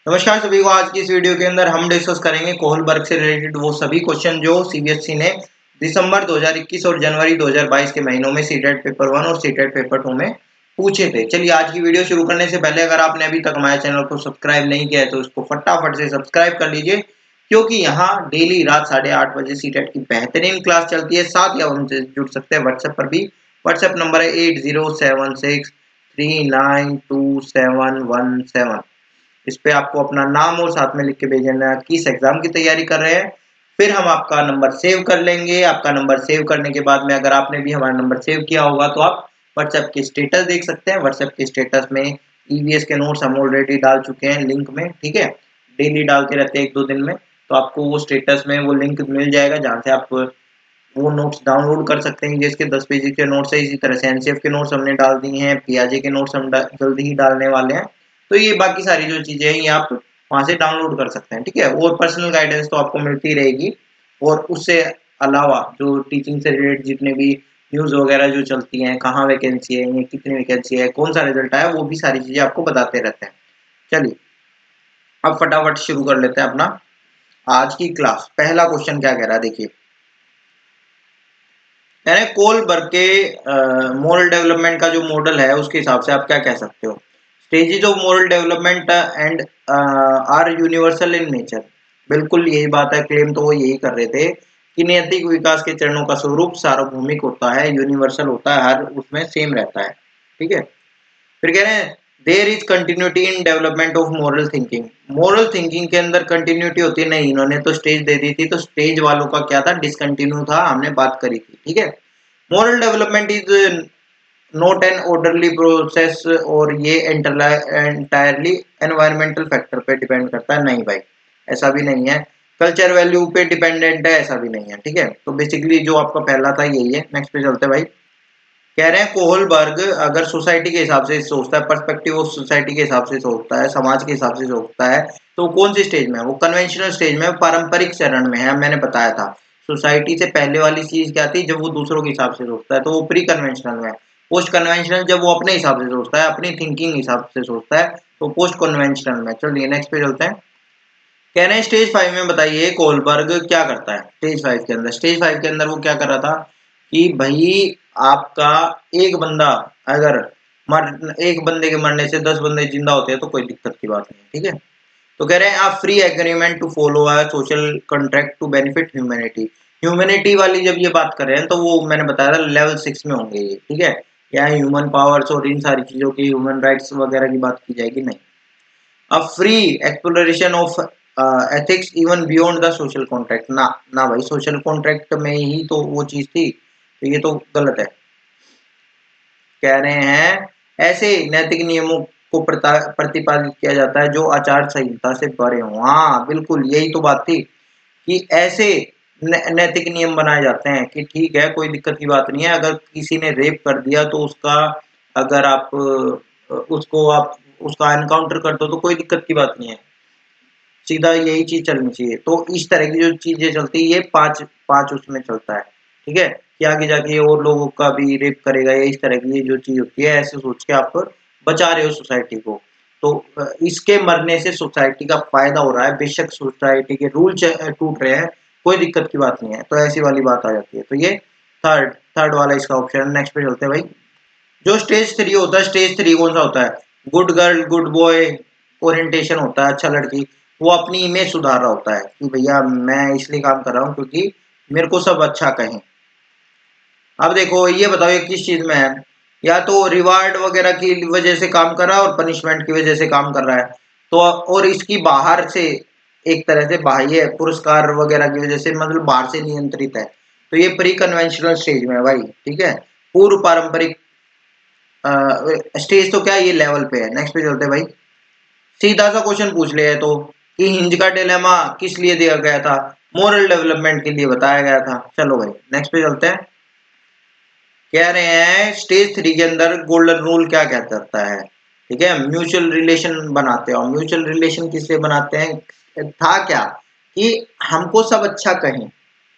नमस्कार सभी को। आज की इस वीडियो के अंदर हम डिस्कस करेंगे कोहलबर्ग से रिलेटेड वो सभी क्वेश्चन जो सीबीएसई ने दिसंबर 2021 और जनवरी 2022 के महीनों में सीटेट पेपर 1 और सीटेट पेपर 2 में पूछे थे। चलिए आज की वीडियो शुरू करने से पहले अगर आपने अभी तक हमारे चैनल को सब्सक्राइब नहीं किया है तो इसको फटाफट से सब्सक्राइब कर लीजिए, क्योंकि यहाँ डेली रात 8:30 बजे सीटेट की बेहतरीन क्लास चलती है। साथ ही आप हमसे जुड़ सकते हैं व्हाट्सएप पर भी। व्हाट्सएप नंबर है 8076392717। इस पे आपको अपना नाम और साथ में लिख के भेजना किस एग्जाम की तैयारी कर रहे हैं। फिर हम आपका नंबर सेव कर लेंगे। आपका नंबर सेव करने के बाद में अगर आपने भी हमारा नंबर सेव किया होगा तो आप व्हाट्सएप के स्टेटस देख सकते हैं। व्हाट्सएप के स्टेटस में ईवीएस के नोट्स हम ऑलरेडी डाल चुके हैं लिंक में, ठीक है। डेली डालते रहते हैं 1-2 दिन में, तो आपको वो स्टेटस में वो लिंक मिल जाएगा जहाँ से आप वो नोट्स डाउनलोड कर सकते हैं। जिसके 10 पेज के नोट्स है। इसी तरह से एनसीएफ के नोट्स हमने डाल दिए हैं, पियाजे के नोट्स हम जल्दी ही डालने वाले हैं। तो ये बाकी सारी जो चीजें हैं ये आप वहां से डाउनलोड कर सकते हैं, ठीक है। और पर्सनल गाइडेंस तो आपको मिलती रहेगी। और उससे अलावा जो टीचिंग से रिलेटेड जितने भी न्यूज वगैरह जो चलती हैं, कहाँ वैकेंसी है, ये कितनी वैकेंसी है, कौन सा रिजल्ट आया, वो भी सारी चीजें आपको बताते रहते हैं। चलिए अब फटाफट शुरू कर लेते हैं अपना आज की क्लास। पहला क्वेश्चन क्या कह रहा है, देखिए। यानी कोलबर्ग के मोरल डेवलपमेंट का जो मॉडल है उसके हिसाब से आप क्या कह सकते हो। Stages of moral development and are universal in nature. बिल्कुल यही बात है, क्लेम तो वो यही कर रहे थे कि नैतिक विकास के चरणों का स्वरूप सार्वभौमिक होता है, यूनिवर्सल होता है, हर उसमें सेम रहता है, ठीक है। फिर कह रहे हैं there is continuity in development of moral thinking. Moral thinking के अंदर कंटिन्यूटी होती नहीं। इन्होंने तो स्टेज दे दी थी, तो स्टेज वालों का क्या था, डिसकंटिन्यू था, हमने बात करी थी, ठीक है। Moral development is not an orderly process, और ये एंटायरली एनवायरमेंटल फैक्टर पे डिपेंड करता है। नहीं भाई, ऐसा भी नहीं है। कल्चर वैल्यू पे डिपेंडेंट है, ऐसा भी नहीं है, ठीक है। तो बेसिकली जो आपका पहला था यही है। नेक्स्ट पे चलते हैं भाई। कह रहे हैं कोहलबर्ग अगर सोसाइटी के हिसाब से सोचता है, पर्सपेक्टिव ऑफ सोसाइटी के हिसाब से सोचता है, समाज के हिसाब से सोचता है, तो कौन सी स्टेज में है, वो कन्वेंशनल स्टेज में, पारंपरिक चरण में है। मैंने बताया था सोसाइटी से पहले वाली चीज क्या थी, जब वो दूसरों के हिसाब से सोचता है तो वो प्री कन्वेंशनल में है। पोस्ट कन्वेंशनल जब वो अपने हिसाब से सोचता है, अपनी थिंकिंग हिसाब से सोचता है, तो पोस्ट कन्वेंशनल में। चलिए नेक्स्ट पे चलते हैं। कह रहे हैं स्टेज 5 में बताइए कोलबर्ग क्या करता है। स्टेज 5 के अंदर वो क्या कर रहा था कि भाई आपका एक बंदा अगर एक बंदे के मरने से 10 बंदे जिंदा होते हैं तो कोई दिक्कत की बात नहीं है, ठीक है। तो कह रहे हैं आप free agreement to follow a social contract to benefit humanity. Humanity वाली जब ये बात कर रहे हैं तो वो मैंने बताया था लेवल 6 में होंगे ये, ठीक है। यहाँ ह्यूमन पावर्स और इन सारी चीजों की, ह्यूमन राइट्स वगैरह की बात की जाएगी नहीं। A free exploration of ethics even beyond the social contract. ना ना भाई, सोशल कॉन्ट्रैक्ट में ही तो वो चीज थी, तो ये तो गलत है। कह रहे हैं ऐसे नैतिक नियमों को प्रतिपादित किया जाता है जो आचार संहिता से परे हों। हाँ बिल्कुल, यही तो बात थी कि ऐसे नैतिक नियम बनाए जाते हैं कि ठीक है, कोई दिक्कत की बात नहीं है। अगर किसी ने रेप कर दिया तो उसका, अगर आप उसको आप उसका एनकाउंटर कर दो तो कोई दिक्कत की बात नहीं है। सीधा यही चीज चलनी चाहिए। तो इस तरह की जो चीजें चलती है, ये पांच पांच उसमें चलता है, ठीक है। कि आगे जाके और लोगों का भी रेप करेगा, या इस तरह की ये जो चीज होती है, ऐसे सोच के आप बचा रहे हो सोसाइटी को। तो इसके मरने से सोसाइटी का फायदा हो रहा है। बेशक सोसाइटी के रूल टूट रहे हैं, कोई दिक्कत की बात नहीं है। तो ऐसी वाली बात आ जाती है। तो ये थर्ड थर्ड वाला इसका ऑप्शन। नेक्स्ट पे चलते हैं भाई। जो स्टेज 3 होता है, स्टेज 3 कौन सा होता है, good girl good boy orientation होता है, अच्छा लड़की। वो अपनी इमेज सुधार रहा होता है कि भैया मैं इसलिए काम कर रहा हूँ क्योंकि मेरे को सब अच्छा कहें। अब देखो ये बताओ ये किस चीज में है, या तो रिवार्ड वगैरह की वजह से काम कर रहा है और पनिशमेंट की वजह से काम कर रहा है। तो और इसकी बाहर से एक तरह से बाह्य पुरस्कार वगैरह की वजह से, मतलब बाहर से नियंत्रित है। तो ये प्री कन्वेंशनल स्टेज में है भाई, ठीक है। पूर्व पारंपरिक स्टेज तो क्या है, ये लेवल पे है। नेक्स्ट पे चलते हैं भाई। सीधा सा क्वेश्चन पूछ लिया है तो कि हिंज का डिलेमा किस लिए दिया गया था, मोरल डेवलपमेंट के लिए बताया गया था। चलो भाई नेक्स्ट पे चलते हैं। कह रहे हैं स्टेज 3 के अंदर गोल्डन रूल क्या क्या करता है, ठीक है। म्यूचुअल रिलेशन बनाते हो। म्यूचुअल रिलेशन किस लिए बनाते हैं, था क्या कि हमको सब अच्छा कहें,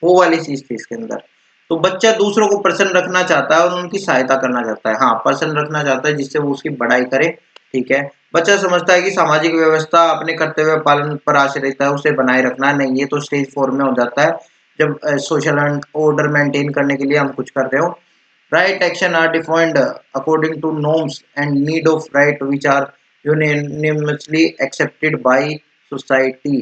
वो वाली चीज थी इसके अंदर। तो बच्चा दूसरों को प्रसन्न रखना चाहता है और उनकी सहायता करना चाहता है। हाँ, प्रसन्न रखना चाहता है जिससे वो उसकी बड़ाई करे, ठीक है। बच्चा समझता है कि सामाजिक व्यवस्था अपने कर्तव्य पालन पर आश्रित है, उसे बनाए रखना नहीं। ये तो स्टेज 4 में हो जाता है, जब सोशल ऑर्डर मेंटेन करने के लिए हम कुछ कर रहे हो। Right action are defined according to norms and need of right which are universally accepted by society.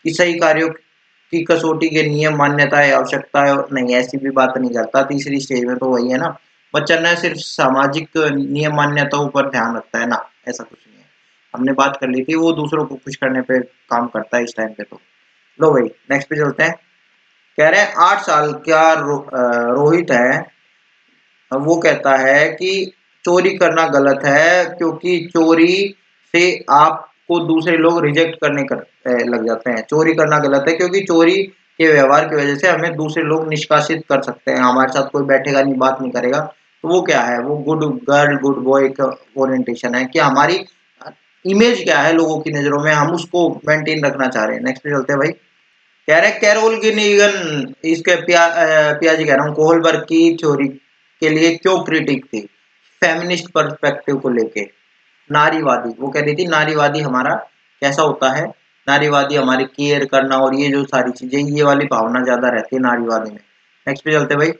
कि सही कार्यों की कसौटी के नियम, मान्यताएं, आवश्यकताएं नहीं, ऐसी भी बात नहीं करता। तीसरी स्टेज में तो वही है ना, बच्चा न सिर्फ सामाजिक नियम मान्यताओं पर ध्यान रखता है ना, ऐसा कुछ नहीं है। हमने बात कर ली थी, वो दूसरों को खुश करने पे काम करता है इस टाइम पे। तो लो भाई नेक्स्ट पे चलते हैं। कह रहे हैं 8 साल का रोहित है, वो कहता है कि चोरी करना गलत है, क्योंकि चोरी से आपको दूसरे लोग रिजेक्ट करने लग जाते हैं। चोरी करना गलत है क्योंकि चोरी के व्यवहार की वजह से हमें दूसरे लोग निष्कासित कर सकते हैं, हमारे साथ कोई बैठेगा नहीं, बात नहीं करेगा। तो वो क्या है, वो गुड गर्ल गुड बॉय का ओरिएंटेशन है कि हमारी इमेज क्या है लोगों की नजरों में, हम उसको मेंटेन रखना चाह रहे हैं। नेक्स्ट पे चलते हैं भाई। कह रहे कैरोल गिनिगन, इसके पियाजी कह रहा हूँ, कोहलबर्ग की थ्योरी के लिए क्यों क्रिटिक थी? फेमिनिस्ट पर्सपेक्टिव को लेके, नारीवादी, वो कह रही थी नारीवादी हमारा कैसा होता है, नारीवादी हमारी केयर करना और ये जो सारी चीजें, ये वाली भावना ज्यादा रहती है नारीवादी में। नेक्स्ट पे चलते भाई।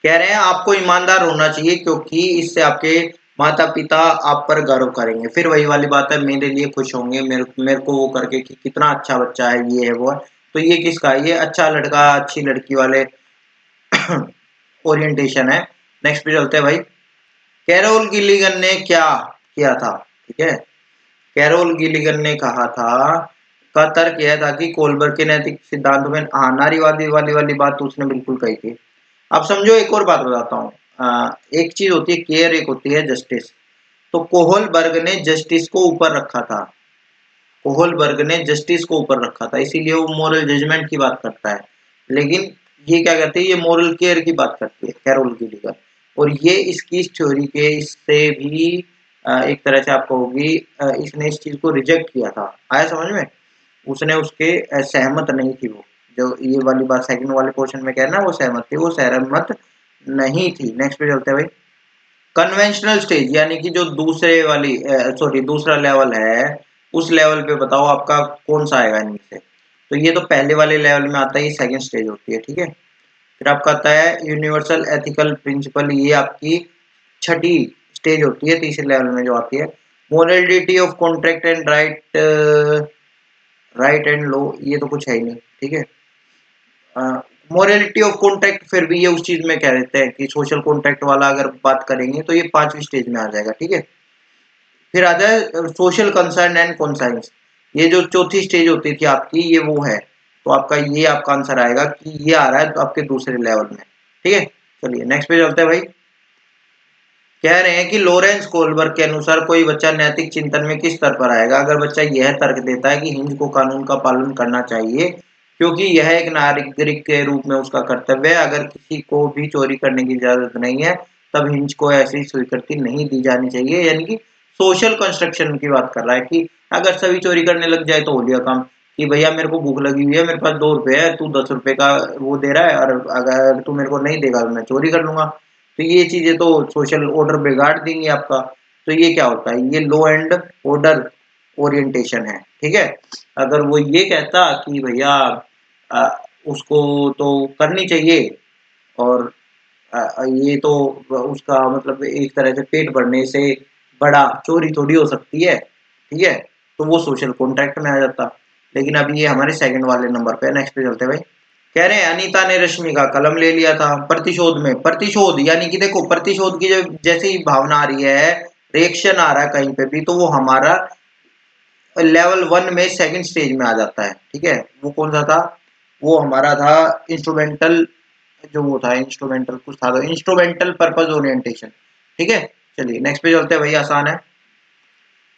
कह रहे हैं आपको ईमानदार होना चाहिए क्योंकि इससे आपके माता पिता आप पर गर्व करेंगे। फिर वही वाली बात है, मेरे लिए खुश होंगे, मेरे को वो करके कि कितना अच्छा बच्चा है, ये है वो है। तो ये किसका है? ये अच्छा लड़का अच्छी लड़की वाले ओरिएंटेशन है। नेक्स्ट पे चलते हैं भाई। कैरोल गिलिगन ने क्या किया था? ठीक है, कैरोल गिलिगन ने कहा था, का तर्क यह था कि कोलबर्ग के नैतिक सिद्धांतों में, हाँ नारीवादी वाली वाली बात तो उसने बिल्कुल कही थी। अब समझो एक और बात बताता हूँ, एक चीज होती है केयर, एक होती है जस्टिस। तो कोहलबर्ग ने जस्टिस को ऊपर रखा था, कोहलबर्ग ने जस्टिस को ऊपर रखा था, इसीलिए वो मोरल जजमेंट की बात करता है। लेकिन ये क्या करती है, ये मोरल केयर की बात करती है कैरोल गिलिगन। और ये इसकी इस थ्योरी के इससे भी एक तरह से आप कहोगी, इसने इस चीज को रिजेक्ट किया था। आया समझ में? उसने उसके सहमत नहीं थी वो, जो ये वाली बात सेकंड वाले पोर्शन में कह रहा है ना, वो सहमत थी, वो सहमत नहीं थी। नेक्स्ट पे चलते हैं भाई। कन्वेंशनल स्टेज यानी कि जो दूसरे वाली सॉरी दूसरा लेवल है, उस लेवल पे बताओ आपका कौन सा आएगा इनमें से? तो ये तो पहले वाले लेवल में आता है, ये सेकंड स्टेज होती है। ठीक है, फिर आपका आता है यूनिवर्सल एथिकल प्रिंसिपल, ये आपकी छठी स्टेज होती है, तीसरे लेवल में जो आती है। Morality of contract and right and low, ये तो कुछ है ही नहीं। ठीक है, मोरलिटी ऑफ कॉन्ट्रैक्ट फिर भी ये उस चीज में कह देते हैं कि सोशल कॉन्ट्रैक्ट वाला अगर बात करेंगे तो ये 5वीं स्टेज में आ जाएगा। ठीक है, फिर आ जाए सोशल कंसर्न एंड कॉन्साइंस, ये जो चौथी स्टेज होती थी आपकी, ये वो है। तो आपका ये आपका आंसर आएगा कि ये आ रहा है तो आपके दूसरे लेवल में। ठीक है, चलिए नेक्स्ट पे चलते हैं भाई। कह रहे हैं कि लॉरेंस कोलबर्ग के अनुसार कोई बच्चा नैतिक चिंतन में किस स्तर पर आएगा? अगर बच्चा यह तर्क देता है कि हिंज को कानून का पालन करना चाहिए क्योंकि यह एक नागरिक के रूप में उसका कर्तव्य है, अगर किसी को भी चोरी करने की इजाजत नहीं है, तब हिंज को ऐसी स्वीकृति नहीं दी जानी चाहिए। यानी कि सोशल कंस्ट्रक्शन की बात कर रहा है कि अगर सभी चोरी करने लग जाए तो हो लिया काम, कि भैया मेरे को भूख लगी हुई है, मेरे पास 2 रुपए है, तू 10 रुपए का वो दे रहा है, और अगर तू मेरे को नहीं देगा तो मैं चोरी कर लूंगा। तो ये चीजें तो सोशल ऑर्डर बिगाड़ देंगी आपका। तो ये क्या होता है, ये लॉ एंड ऑर्डर ओरिएंटेशन है। ठीक है, अगर वो ये कहता कि भैया उसको तो करनी चाहिए, और ये तो उसका मतलब एक तरह से पेट भरने से बड़ा चोरी थोड़ी हो सकती है। ठीक है, तो वो सोशल कॉन्ट्रैक्ट में आ जाता। लेकिन अब ये हमारे सेकंड वाले नंबर पे। नेक्स्ट पे चलते हैं भाई। कह रहे हैं अनीता ने रश्मि का कलम ले लिया था प्रतिशोध में। प्रतिशोध यानी कि देखो, प्रतिशोध की जब जैसे ही भावना आ रही है, रिएक्शन आ रहा है कहीं पे भी, तो वो हमारा लेवल 1 में सेकंड स्टेज में आ जाता है। ठीक है, वो कौन सा था? वो हमारा था इंस्ट्रूमेंटल, जो वो था इंस्ट्रूमेंटल कुछ था, तो इंस्ट्रूमेंटल पर्पस ओरिएंटेशन। ठीक है, चलिए नेक्स्ट पे चलते हैं भाई, आसान है।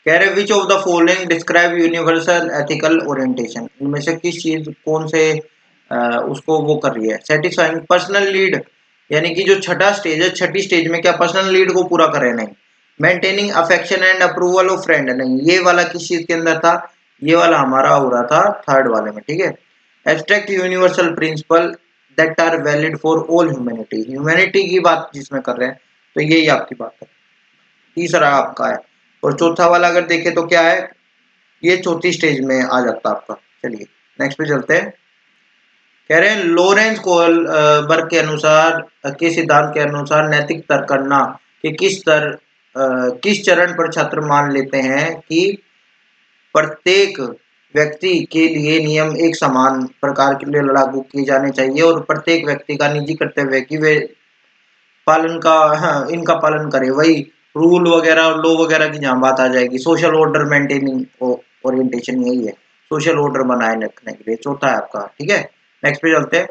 कह रहे which of the following describe universal ethical orientation, इनमें से किस चीज कौन से उसको वो कर रही है? सेटिस्फाइंग पर्सनल लीड, यानी कि जो छठा स्टेज है, छठी स्टेज में क्या पर्सनल लीड को पूरा करे? नहीं। Maintaining affection and approval of friend, नहीं। ये वाला किस चीज के अंदर था? ये वाला हमारा हो रहा था थर्ड वाले में। ठीक है, abstract universal principle that are valid for all humanity, humanity की बात जिसमें कर रहे हैं, तो यही आपकी बात है। तीसरा आपका है और चौथा वाला अगर देखें तो क्या है, ये चौथी स्टेज में आ जाता है आपका। चलिए नेक्स्ट पे चलते हैं। कह रहे हैं लोरेंस कोहलबर्ग के अनुसार के सिद्धांत के अनुसार नैतिक तर्क करना कि किस चरण पर छात्र मान लेते हैं कि प्रत्येक व्यक्ति के लिए नियम एक समान प्रकार के लिए लागू किए जाने चाहिए और प्रत्येक व्यक्ति का निजी कर्तव्य है कि वे पालन का, हाँ, इनका पालन करे। वही रूल वगैरह और लॉ वगैरह की जहाँ बात आ जाएगी, सोशल ऑर्डर मेंटेनिंग ओरिएंटेशन यही है, सोशल ऑर्डर बनाए रखने के लिए। चौथा है आपका, ठीक है। नेक्स्ट पे चलते हैं।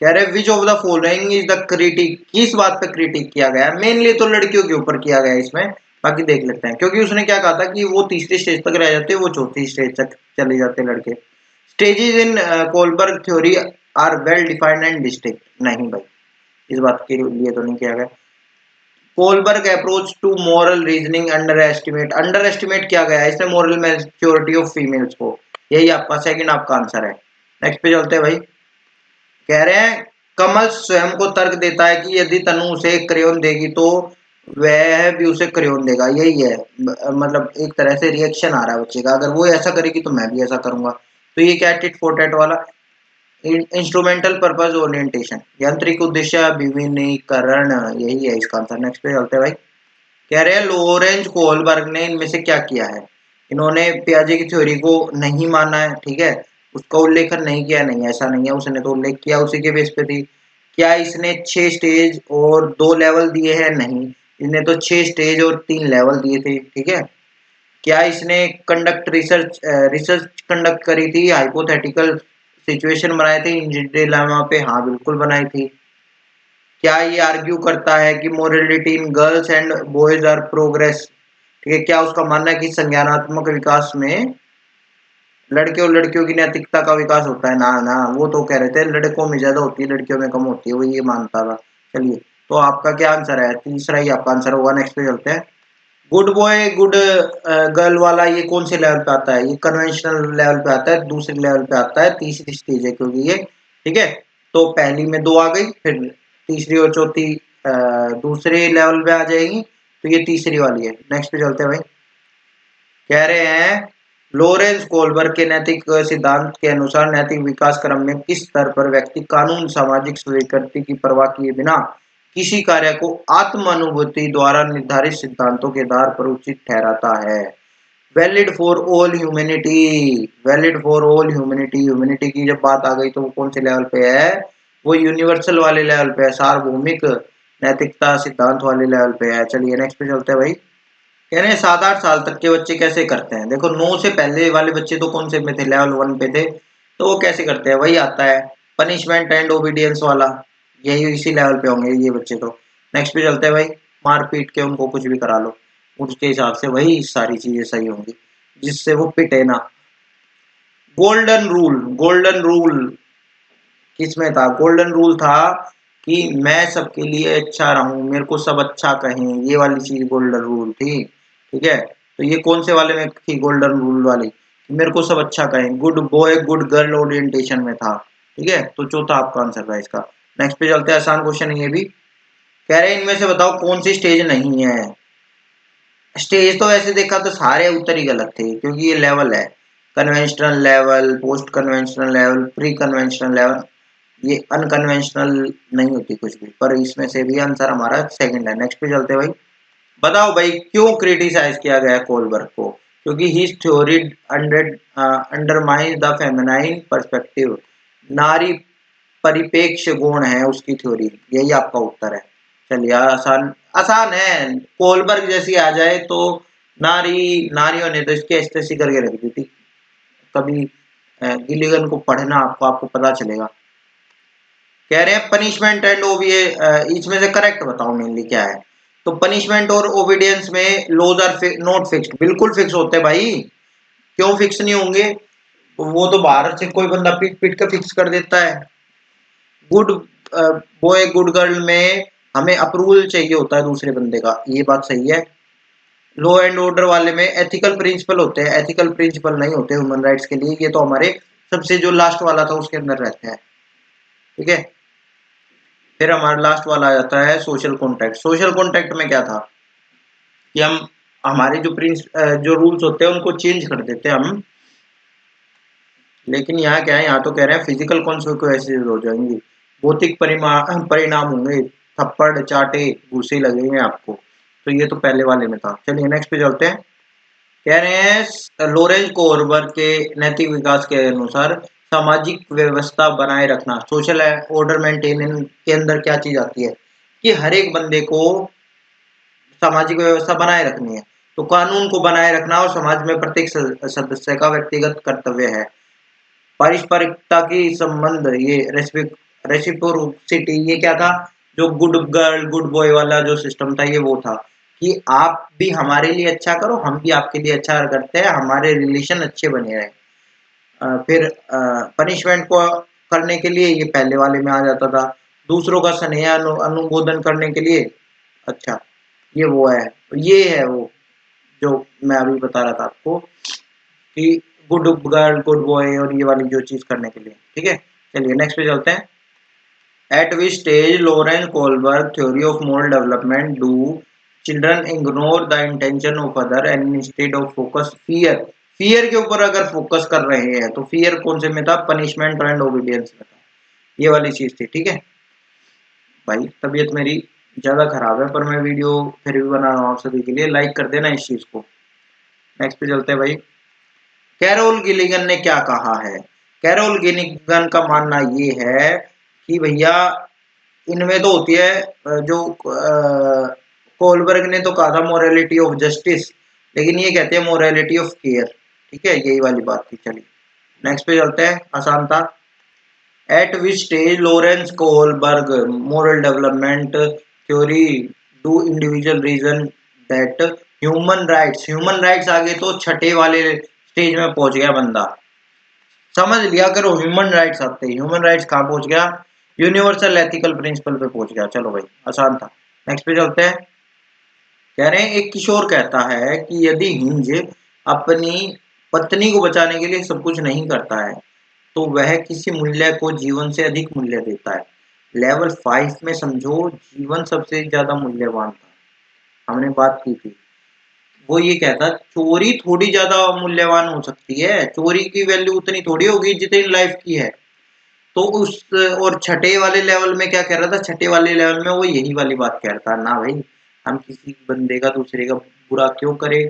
कह रहे हैं which of the following is the critic, किस बात पे क्रिटिक किया गया है? मेनली तो लड़कियों के ऊपर किया गया है इसमें, बाकी देख लेते हैं। क्योंकि उसने क्या कहा था कि वो तीसरी स्टेज तक रह जाते, वो चौथी स्टेज तक चले जाते लड़के। Stages in Kohlberg theory are well defined and distinct. नहीं भाई, इस बात के लिए तो नहीं किया गया। Kohlberg approach to moral reasoning underestimate किया गया है इसमें मॉरल मैच्योरिटी ऑफ फीमेल्स को। यही आपका सेकंड आपका आंसर है। नेक्स्ट पे चलते हैं भाई। कह रहे हैं कमल स्वयं को तर्क देता है कि यदि तनु उसे क्रेयोन देगी तो वह भी उसे क्रेयोन देगा। यही है, मतलब एक तरह से रिएक्शन आ रहा है बच्चे का, अगर वो ऐसा करेगी तो मैं भी ऐसा करूंगा। तो ये क्या टिट फॉर टैट वाला। इंस्ट्रूमेंटल पर्पज ओरिएंटेशन, यांत्रिक उद्देश्य विभिन्नीकरण, यही है इसका आंसर। नेक्स्ट पे चलते हैं भाई। कह रहे हैं लोरेंज कोहलबर्ग ने इनमें से क्या किया है? इन्होंने पियाजे की थ्योरी को नहीं माना है, ठीक है, उसका उल्लेखन नहीं किया। नहीं, ऐसा नहीं है, उसने तो उल्लेख किया, उसी के बेस पे थी। क्या इसने 6 स्टेज और 2 लेवल दिए हैं? नहीं, इसने तो 6 स्टेज और 3 लेवल दिए थे, ठीक है। क्या इसने रिसर्च कंडक्ट करी थी, हाइपोथेटिकल सिचुएशन बनाए थे इन डिलेमा पे? हाँ बिल्कुल बनाई थी। क्या ये आर्ग्यू करता है कि morality in girls and boys are progress? ठीक है, क्या उसका मानना है कि संज्ञानात्मक विकास में लड़के और लड़कियों की नैतिकता का विकास होता है? ना ना, वो तो कह रहे थे लड़कों में ज्यादा होती है लड़कियों में कम होती है, वो ये मानता था। चलिए, तो आपका क्या आंसर है? तीसरा ही आपका आंसर होगा। नेक्स्ट पे चलते हैं। गुड बॉय गुड गर्ल वाला ये कौन से लेवल पे आता है? ये कन्वेंशनल लेवल पे आता है, दूसरे लेवल पे आता है, तीसरी स्टेज है क्योंकि ये, ठीक है। तो पहली में 2 आ गई, फिर तीसरी और चौथी दूसरे लेवल पे आ जाएगी, तो ये तीसरी वाली है। नेक्स्ट पे चलते हैं भाई। कह रहे हैं लोरेंस कोलबर्ग के नैतिक सिद्धांत के अनुसार नैतिक विकास क्रम में किस स्तर पर व्यक्ति कानून सामाजिक स्वीकृति की परवाह किए बिना किसी कार्य को आत्मानुभूति द्वारा निर्धारित सिद्धांतों के आधार पर उचित ठहराता है? Valid for all humanity, valid for all humanity. Humanity की जब बात आ गई तो वो कौन से लेवल पे है? वो यूनिवर्सल वाले लेवल पे है, सार्वभौमिक नैतिकता सिद्धांत वाले लेवल पे है। चलिए नेक्स्ट पे चलते हैं भाई। कह रहे हैं 7-8 साल तक के बच्चे कैसे करते हैं? देखो 9 से पहले वाले बच्चे तो कौन से में थे? लेवल 1 पे थे। तो वो कैसे करते हैं? वही आता है पनिशमेंट एंड ओबीडियंस वाला, यही इसी लेवल पे होंगे ये बच्चे तो। नेक्स्ट पे चलते हैं भाई। मार पीट के उनको कुछ भी करा लो, उसके हिसाब से वही सारी चीजें सही होंगी जिससे वो पिटे ना। गोल्डन रूल, गोल्डन रूल किसमें था? गोल्डन रूल था कि मैं सबके लिए अच्छा रहूं, मेरे को सब अच्छा कहें, ये वाली चीज गोल्डन रूल थी, ठीक है। तो ये कौन से वाले में थी गोल्डन रूल वाली? कि मेरे को सब अच्छा कहें, good boy good girl orientation में था, ठीक है। तो चौथा आपका आंसर था इसका। नेक्स्ट पे चलते हैं, आसान क्वेश्चन ये भी। कह रहे हैं इनमें से बताओ कौन सी स्टेज नहीं है? स्टेज तो वैसे देखा तो सारे उत्तर ही गलत थे क्योंकि ये लेवल है। Conventional level, post conventional level, pre conventional level, ये अनकन्वेंशनल नहीं होती कुछ भी, पर इसमें से भी आंसर हमारा सेकंड है। नेक्स्ट पे चलते हैं भाई। बताओ भाई क्यों क्रिटिसाइज किया गया कोलबर्ग को? क्योंकि his theory undermine the feminine perspective, नारी परिपेक्ष गुण है उसकी थ्योरी। यही आपका उत्तर है। चलिए, आसान आसान है। कोलबर्ग जैसी आ जाए तो नारियों ने तो इसकी एस्टेसी करके रख दी थी। कभी गिलिगन को पढ़ना, आपको पता चलेगा। कह रहे हैं पनिशमेंट एंड ओबीए, इसमें से करेक्ट बताओ मेनली क्या है? तो पनिशमेंट और ओबीडियंस में लॉज आर नॉट फिक्स्ड, बिल्कुल फिक्स होते हैं भाई। क्यों फिक्स नहीं होंगे? वो तो बाहर से कोई बंदा पीट पीट कर फिक्स कर देता है। गुड बॉय गुड गर्ल में हमें अप्रूवल चाहिए होता है दूसरे बंदे का, ये बात सही है। लॉ एंड ऑर्डर वाले में एथिकल प्रिंसिपल होते हैं, एथिकल प्रिंसिपल नहीं होते ह्यूमन राइट्स के लिए। ये तो हमारे सबसे जो लास्ट वाला था उसके अंदर रहते हैं, ठीक है। फिर हमारा लास्ट वाला आ जाता है सोशल कॉन्ट्रैक्ट। सोशल कॉन्ट्रैक्ट में क्या था कि हम हमारे जो रूल्स होते हैं उनको चेंज कर देते हैं हम। लेकिन यहाँ क्या है, यहाँ तो कह रहे हैं फिजिकल कॉन्सिक्वेंसेज हो जाएंगी, भौतिक परिणाम होंगे, थप्पड़ चाटे घूसे लगेंगे आपको। तो ये तो पहले वाले में था। चलिए नेक्स्ट पे चलते हैं। कह रहे हैं लोरेंज कोहरबर्ग के नैतिक विकास के अनुसार सामाजिक व्यवस्था बनाए रखना, सोशल ऑर्डर मेंटेन के अंदर क्या चीज आती है कि हर एक बंदे को सामाजिक व्यवस्था बनाए रखनी है। तो कानून को बनाए रखना और समाज में प्रत्येक सदस्य का व्यक्तिगत कर्तव्य है। पारस्परिकता की संबंध, ये रेसिप्रोसिटी, ये क्या था, जो गुड गर्ल गुड बॉय वाला जो सिस्टम था, ये वो था कि आप भी हमारे लिए अच्छा करो, हम भी आपके लिए अच्छा करते हैं, हमारे रिलेशन अच्छे बने रहे। फिर पनिशमेंट को करने के लिए ये पहले वाले में आ जाता था। दूसरों का स्नेह अनुमोदन करने के लिए, अच्छा ये वो है, ये है वो जो मैं अभी बता रहा था आपको कि गुड गर्ल गुड बॉय और ये वाली जो चीज करने के लिए। ठीक है, चलिए नेक्स्ट पे चलते हैं। Eight which stage Lawrence Kohlberg theory of moral development do children ignore the intention of other and instead of focus fear. Fear के ऊपर अगर फोकस कर रहे हैं तो फियर कौन से में था, पनिशमेंट एंड ओबीडियंस में था, ये वाली चीज थी। ठीक है भाई, तबीयत मेरी ज्यादा खराब है पर मैं वीडियो फिर भी बना रहा हूँ आप सभी के लिए, लाइक कर देना इस चीज को। नेक्स्ट पे चलते हैं भाई। कैरोल गिलिगन ने क्या कहा है। कैरोल गिलिगन का मानना ये है कि भैया इनमें तो होती है जो कोलबर्ग ने तो कहा था मोरालिटी ऑफ जस्टिस, लेकिन ये कहते हैं मोरालिटी ऑफ केयर। ठीक है, यही वाली बात थी। चलिए नेक्स्ट पे चलते हैं, आसान था। At which stage Lawrence Kohlberg moral development theory do individual reason that human rights आगे तो छठे वाले स्टेज में पहुंच गया बंदा। समझ लिया करो, ह्यूमन राइट्स आते हैं, ह्यूमन राइट्स कहाँ पहुंच गया, यूनिवर्सल एथिकल प्रिंसिपल पे पहुंच गया। चलो भाई, आसान था। नेक्स्ट पे चलते हैं। कह रहे हैं एक किशोर कहता है कि यदि हिंज अपनी पत्नी को बचाने के लिए सब कुछ नहीं करता है तो वह किसी मूल्य को जीवन से अधिक मूल्य देता है। लेवल 5 में समझो जीवन सबसे ज्यादा मूल्यवान था, हमने बात की थी। वो ये कहता चोरी थोड़ी ज्यादा मूल्यवान हो सकती है, चोरी की वैल्यू उतनी थोड़ी होगी जितनी लाइफ की है। तो उस और छठे वाले लेवल में क्या कह रहा था, छठे वाले लेवल में वो यही वाली बात कह रहा था ना भाई, हम किसी बंदे का दूसरे का बुरा क्यों करें।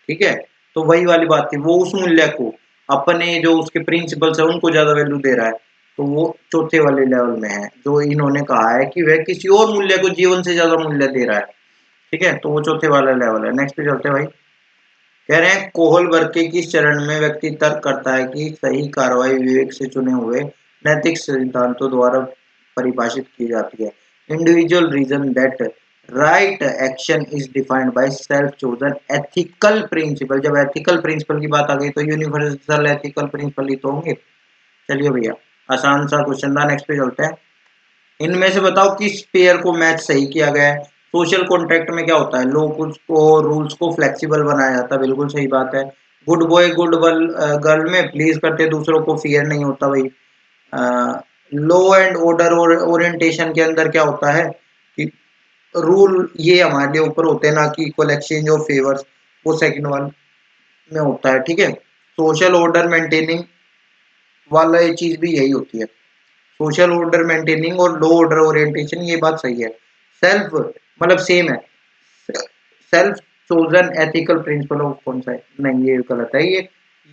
ठीक है, तो वही वाली बात थी, वो उस मूल्य को अपने जो उसके प्रिंसिपल्स है उनको ज्यादा वैल्यू दे रहा है। तो वो चौथे वाले लेवल में है, जो इन्होंने कहा है कि वह किसी और मूल्य को जीवन से ज्यादा मूल्य दे रहा है। ठीक है, तो वो चौथे वाला लेवल है। नेक्स्ट पे चलते हैं भाई। कह रहे हैं कोहलबर्ग के किस चरण में व्यक्ति तर्क करता है कि सही कार्रवाई विवेक से चुने हुए नैतिक सिद्धांतों द्वारा परिभाषित की जाती है। Individual reason that right action is defined by self chosen ethical principle. जब एथिकल प्रिंसिपल की बात आ गई तो यूनिवर्सल एथिकल प्रिंसिपल ही तो होंगे। चलिए भैया, आसान सा क्वेश्चन था। नेक्स्ट पे चलते हैं। इनमें से बताओ किस पेयर को मैच सही किया गया है। सोशल कॉन्ट्रैक्ट में क्या होता है, लोग को रूल्स को फ्लेक्सिबल बनाया जाता है, बिल्कुल सही बात है। गुड बॉय गुड गर्ल में प्लीज करते दूसरों को, फियर नहीं होता भाई। लॉ एंड ऑर्डर और ओरिएंटेशन के अंदर क्या होता है कि रूल ये हमारे ऊपर होते हैं ना कि इक्वल एक्सचेंज ऑफ फेवर्स, वो सेकंड वन में होता है। ठीक है, सोशल ऑर्डर मेंटेनिंग वाला ये चीज भी यही होती है, सोशल ऑर्डर मेंटेनिंग और लो ऑर्डर ओरिएंटेशन, ये बात सही है। सेल्फ मतलब सेम है, self chosen ethical principle of कौन सा है, नहीं ये गलत है।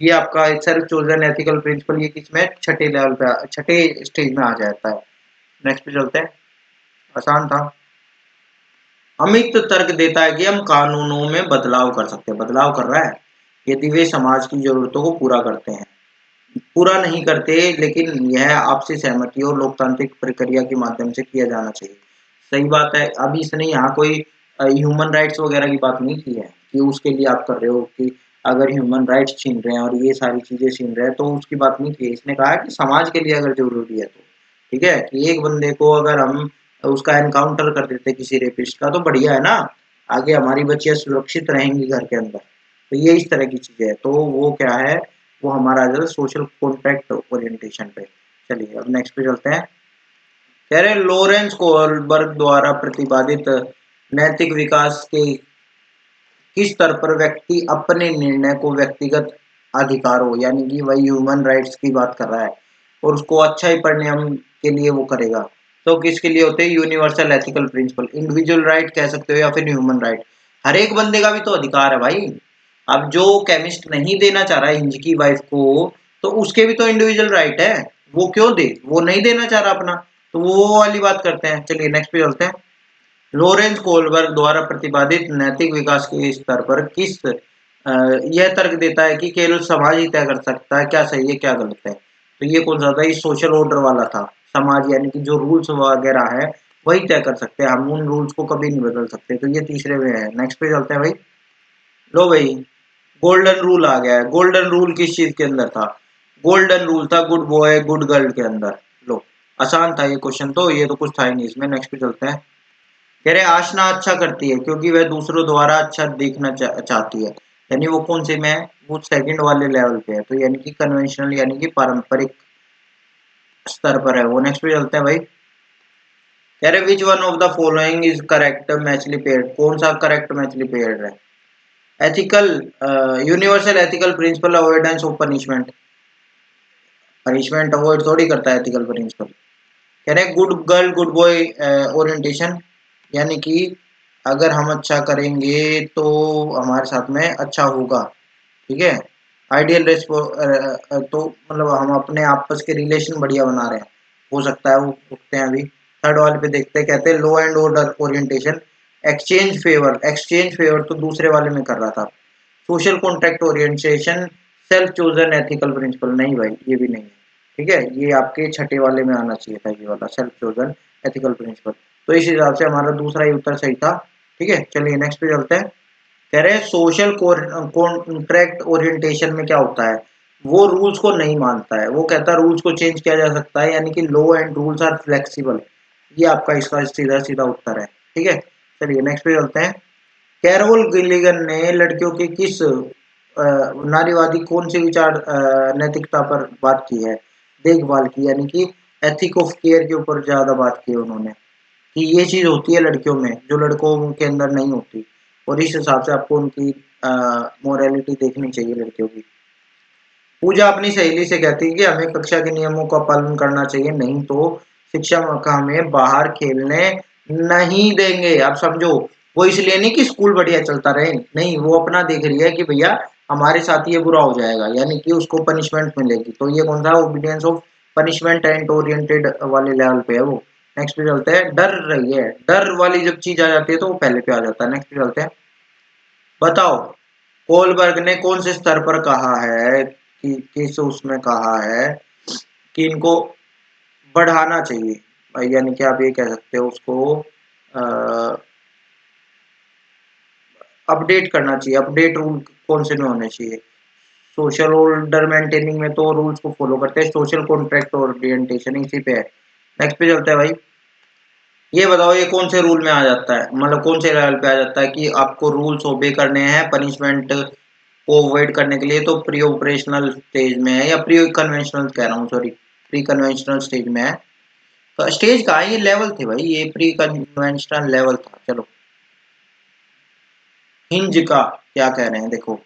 ये आपका सेल्फ चोजन एथिकल प्रिंसिपल ये किसमें, छठे लेवल पे, छठे स्टेज में आ जाता है। नेक्स्ट पे चलते हैं, आसान था। अमित तर्क देता है कि हम कानूनों में बदलाव कर सकते हैं, बदलाव कर रहा है यदि वे समाज की जरूरतों को पूरा करते हैं। पूरा नहीं करते, लेकिन यह आपसी सहमति और लोकतांत्रिक प्रक्रिया के माध्यम से किया जाना चाहिए। सही बात है, अभी इसने यहाँ कोई ह्यूमन राइट्स वगैरह की बात नहीं की है कि उसके लिए आप कर रहे हो कि अगर ह्यूमन राइट्स छीन रहे हैं और ये सारी चीजें छीन रहे हैं तो उसकी बात नहीं की है। इसने कहा कि समाज के लिए अगर जरूरी है तो ठीक है, कि एक बंदे को अगर हम उसका एनकाउंटर कर देते किसी रेपिस्ट का तो बढ़िया है ना, आगे हमारी बच्चियां सुरक्षित रहेंगी घर के अंदर। तो ये इस तरह की चीजें है, तो वो क्या है, वो हमारा जो सोशल कॉन्ट्रैक्ट ओरिएंटेशन पे। चलिए अब नेक्स्ट पे चलते हैं। कह रहे लॉरेंस कोहलबर्ग द्वारा प्रतिपादित नैतिक विकास के किस स्तर पर व्यक्ति अपने निर्णय को व्यक्तिगत अधिकार हो, यानी कि वही ह्यूमन राइट्स की बात कर रहा है और उसको अच्छा ही परिणाम के लिए वो करेगा। तो किसके लिए होते हैं? Universal ethical principle, individual right कह सकते हो या फिर ह्यूमन राइट। हर एक बंदे का भी तो अधिकार है भाई। अब जो केमिस्ट नहीं देना चाह रहा है इंज की वाइफ को, तो उसके भी तो इंडिविजुअल राइट है, वो क्यों दे? वो नहीं देना चाह रहा अपना, तो वो वाली बात करते हैं। चलिए नेक्स्ट पे चलते हैं। लॉरेंस कोलबर्ग द्वारा प्रतिपादित नैतिक विकास के स्तर पर किस यह तर्क देता है कि केवल समाज ही तय कर सकता है क्या सही है क्या गलत है। तो ये कौन सा था? ये सोशल ऑर्डर वाला था। समाज यानी कि जो रूल्स वगैरह है वही तय कर सकते हैं, हम उन रूल्स को कभी नहीं बदल सकते। तो ये तीसरे में है। नेक्स्ट पे चलते हैं भाई। लो भाई, गोल्डन रूल आ गया है। गोल्डन रूल किस चीज के अंदर था? गोल्डन रूल था गुड बॉय गुड गर्ल के अंदर। लो, आसान था ये क्वेश्चन, तो ये तो कुछ था ही नहीं इसमें। नेक्स्ट पे चलते हैं। कह रहे आशना अच्छा करती है क्योंकि वह दूसरों द्वारा अच्छा देखना चाहती है। यानी वो कौन से में है? वो सेकंड वाले लेवल पे है, तो यानी कि कन्वेंशनल यानी कि पारंपरिक स्तर पर है वो। नेक्स्ट पे चलते हैं भाई। कह रहे which one of the following is correct matchly paired? कौन सा करेक्ट मैचली पेयर्ड है? Ethical universal ethical principle avoidance of punishment. Punishment avoid थोड़ी करता है एथिकल प्रिंसिपल। कह रहे good girl good boy orientation, यानी कि अगर हम अच्छा करेंगे तो हमारे साथ में अच्छा होगा। ठीक है। आइडियल रेस्पो तो मतलब हम अपने आपस के रिलेशन बढ़िया बना रहे हैं, हो सकता है वो उठते हैं अभी। थर्ड वाले पे देखते हैं। कहते हैं law and order orientation, exchange favour तो दूसरे वाले में कर रहा था। Social contract orientation, self chosen ethical principle, नहीं भाई ये भी नहीं है। ठीक है, ये आपके छठे वाले में आना चाहिए था, ये वाला सेल्फ चोजन एथिकल प्रिंसिपल। तो इस हिसाब से हमारा दूसरा ही उत्तर सही था। ठीक है, चलिए नेक्स्ट पे चलते हैं। कह रहे हैं सोशल कॉन्ट्रैक्ट ओरिएंटेशन में क्या होता है? वो रूल्स को नहीं मानता है, वो कहता है रूल्स को चेंज किया जा सकता है, यानी कि law and rules are flexible. ये आपका इसका सीधा सीधा उत्तर है। ठीक है, चलिए नेक्स्ट पे चलते हैं। कैरोल गिलिगन ने लड़कियों की किस नारीवादी कौन से विचार नैतिकता पर बात की है? देखभाल की, यानी कि एथिक ऑफ केयर के ऊपर ज्यादा बात की है उन्होंने, कि ये चीज होती है लड़कियों में जो लड़कों के अंदर नहीं होती, और इस हिसाब से आपको उनकी मोरालिटी देखनी चाहिए लड़कियों की। पूजा अपनी सहेली से कहती है कि हमें कक्षा के नियमों का पालन करना चाहिए, नहीं तो शिक्षक हमें बाहर खेलने नहीं देंगे। आप समझो, वो इसलिए नहीं कि स्कूल बढ़िया चलता रहे, नहीं, वो अपना देख रही है कि भैया हमारे साथ ये बुरा हो जाएगा, यानी कि उसको पनिशमेंट मिलेगी। तो ये कौन सा obedience of punishment and oriented वाले लेवल पे है वो। नेक्स्ट पे चलते हैं। डर रही है, डर वाली जब चीज आ जाती है तो वो पहले पे आ जाता है। नेक्स्ट पे चलते हैं। बताओ, कोलबर्ग ने कौन से स्तर पर कहा है कि किस उसमें कहा है कि इनको बढ़ाना चाहिए, यानी कि आप ये कह सकते हो उसको अपडेट करना चाहिए। अपडेट रूल कौन से में होने चाहिए? सोशल ऑर्डर मेंटेनिंग में तो रूल्स को फॉलो करते हैं, सोशल कॉन्ट्रैक्ट और ओरिएंटेशन इसी पे है। नेक्स्ट पे चलते हैं भाई। ये बताओ ये कौन से रूल में आ जाता है, मतलब कौन से लेवल पे आ जाता है कि आपको रूल्स ओबे करने हैं पनिशमेंट को अवॉइड करने के लिए? तो प्री ऑपरेशनल स्टेज में है, या प्री कन्वेंशनल कह रहा हूँ, सॉरी, प्री कन्वेंशनल स्टेज में है। तो स्टेज का ये लेवल थे भाई, ये प्री कन्वेंशनल लेवल था। चलो, हिंज का क्या कह रहे हैं देखो।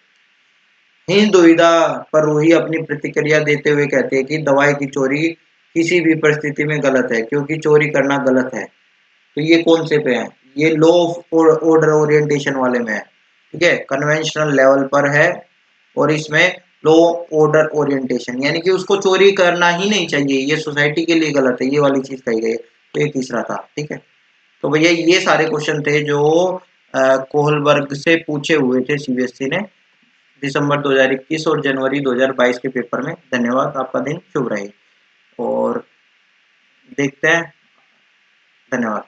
हिंज दुविधा पर रूही अपनी प्रतिक्रिया देते हुए कहते हैं कि दवाई की चोरी किसी भी परिस्थिति में गलत है क्योंकि चोरी करना गलत है। तो ये कौन से पे है? ये लो ऑर्डर ओरिएंटेशन वाले में है। ठीक है, कन्वेंशनल लेवल पर है, और इसमें लो ऑर्डर ओरिएंटेशन, यानी कि उसको चोरी करना ही नहीं चाहिए, ये सोसाइटी के लिए गलत है, ये वाली चीज कही गई है। तो ये तीसरा था। ठीक है, तो भैया ये सारे क्वेश्चन थे जो कोहलबर्ग से पूछे हुए थे सीबीएसई ने दिसंबर 2021 और जनवरी 2022 के पेपर में। धन्यवाद, आपका दिन शुभ रहे और देखते हैं। धन्यवाद।